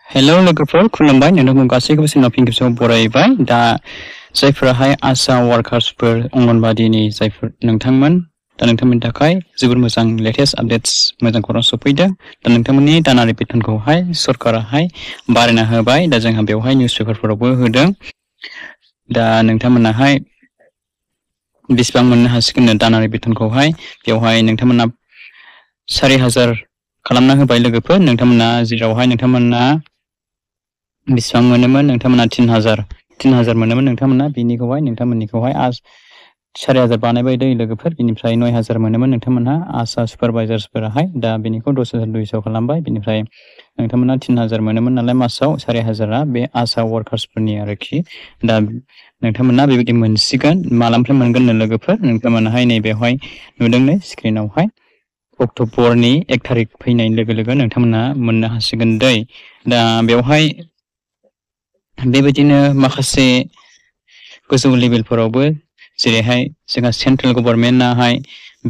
hello लोगोफोर खुलुमबाय नोंथांखौ गासैखौबो जोंनाव फिन खेबसेबाव बरायबाय दा जायफोराहाय आशा वार्कार्सफोर अंगनबादिनि जायफोर नोंथांमोन दा नोंथांमोननि थाखाय जोबोर मोजां लेटेस्ट आपडेट्स मोजां खौरां सफैदों दा नोंथांमोननि दानारि बेथनखौहाय सरकाराहाय बारायना होबाय दा जोंहा बेवहाय निउस पेपारफोरावबो होदों दा नोंथांमोनाहाय बेसेबां मोननो हासिगोन दानारि बेथनखौहाय बेवहाय नोंथांमोना 4000 खालामना होबाय लोगोफोर नोंथांमोना जेरावहाय नोंथांमोना बेसेबां मोनोमोन नोंथांमोना 3000 मोनोमोन नोंथांमोना बिनिखौहाय नोंथांमोननिखौहाय 4000 बानायबाय दै लोगोफोर बिनिफ्राय 9000 मोनोमोन नोंथांमोनहा आशा सुपारभाइजार्सफोराहाय दा बेनिखौ 10200 खालामबाय बिनिफ्राय नोंथांमोना 3000 मोनोमोन नालाय मासाव 4000आ बे आशा वार्कार्सफोरनि आरोखि दा नोंथांमोना बेबायदि मोनसिगोन मालानिफ्राय मोनगोन लोगोफोर नोंथांमोनाहाय नैबेवहाय नुदों नै स्क्रिनावहाय अक्ट'बरनि 1 तारिख फैनाय लोगो लोगो नोंथांमोना मोननो हासिगोन दै दा बेवहाय बेबायदिनो माखासे गोजौ लेभेलफोरावबो जेरैहाय जोंहा सेन्ट्रेल गभर्नमेन्टआहाय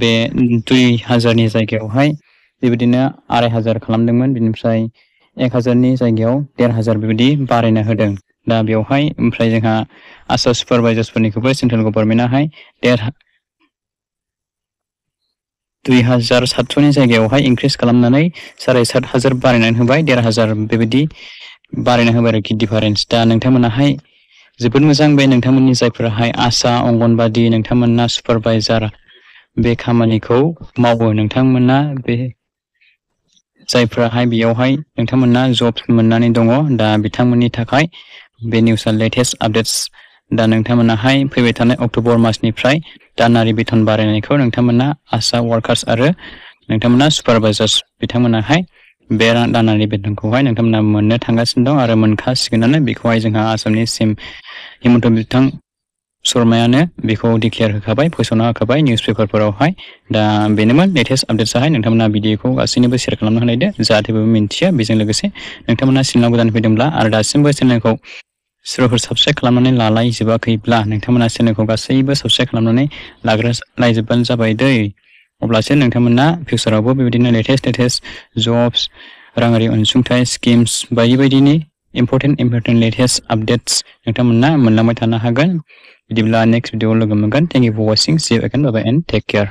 बे 2000नि जायगायावहाय बेबायदिनो 2500 खालामदोंमोन बिनिफ्राय 1000नि जायगायाव 1500 बेबायदि बारायना होदों दा बेवहाय ओमफ्राय जोंहा आशा सुपारभाइजार्सफोरनिखौबो सेन्ट्रेल गभर्नमेन्टआहाय 2700नि जायगायावहाय इंक्रिज खालामनानै 7500 बारायनानै होबाय 1500 बेबायदि बारायना होबाय आरोखि डिफारेन्स दा नोंथांमोनाहाय जोबोद मोजां बे नोंथांमोननि जायफोराहाय आशा अंगनबादि नोंथांमोना सुपारभाइजार बे खामानिखौ मावो नोंथांमोना बे जायफोराहाय बेयावहाय नोंथांमोना जब मोननानै दङ दा बिथांमोननि थाखाय बे निउसआ लेटेस्ट आपडेट्स दा नोंथांमोनाहाय फैबाय थानाय अक्ट'बर मासनिफ्राय दानारि बेथन बारायनायखौ नोंथांमोना आशा वार्कार्स आरो नोंथांमोना सुपारभाइजार्स बिथांमोनाहाय बे दानारि बेथनखौहाय नोंथांमोना मोननो थांगासिनो दं आरो मोनखासिगोनानो बेखौहाय जोंहा आसामनि सिम हिमन्त बिथां शर्मायानो बेखौ डिक्लेयार होखाबाय फोसावना होखाबाय निउस पेपारफोरावहाय दा बेनोमोन लेटेस्ट आपडेट्सआहाय नोंथांमोना भिडिअखौ गासैनोबो शेयार खालामना होलायदो जाहाथे बयबो मिन्थियो बेजों लोगोसे नोंथांमोना चेनेलाव गोदान फैदोंब्ला आरो दासिमबो चेनेलखौ सोरबाफोर साबस्क्राइब खालामनानै लालायजोबाखैब्ला नोंथांमोना चेनेलखौ गासैबो साबस्क्राइब खालामनानै लाग्रोलायजोबबानो जाबाय दै अब्लासो नोंथांमोना फिउचारावबो बेबायदिनो लेटेस्ट जब्स राङारि अनसुंथाइ स्किम्स बायदि बायदिनि इम्परटेन्ट लेटेस्ट आपडेट्स नोंथांमोना मोनलांबाय थानो हागोन बिदिब्ला नेक्स्ट भिडिअआव लोगो मोनगोन thank you for watching see you again bye bye and take care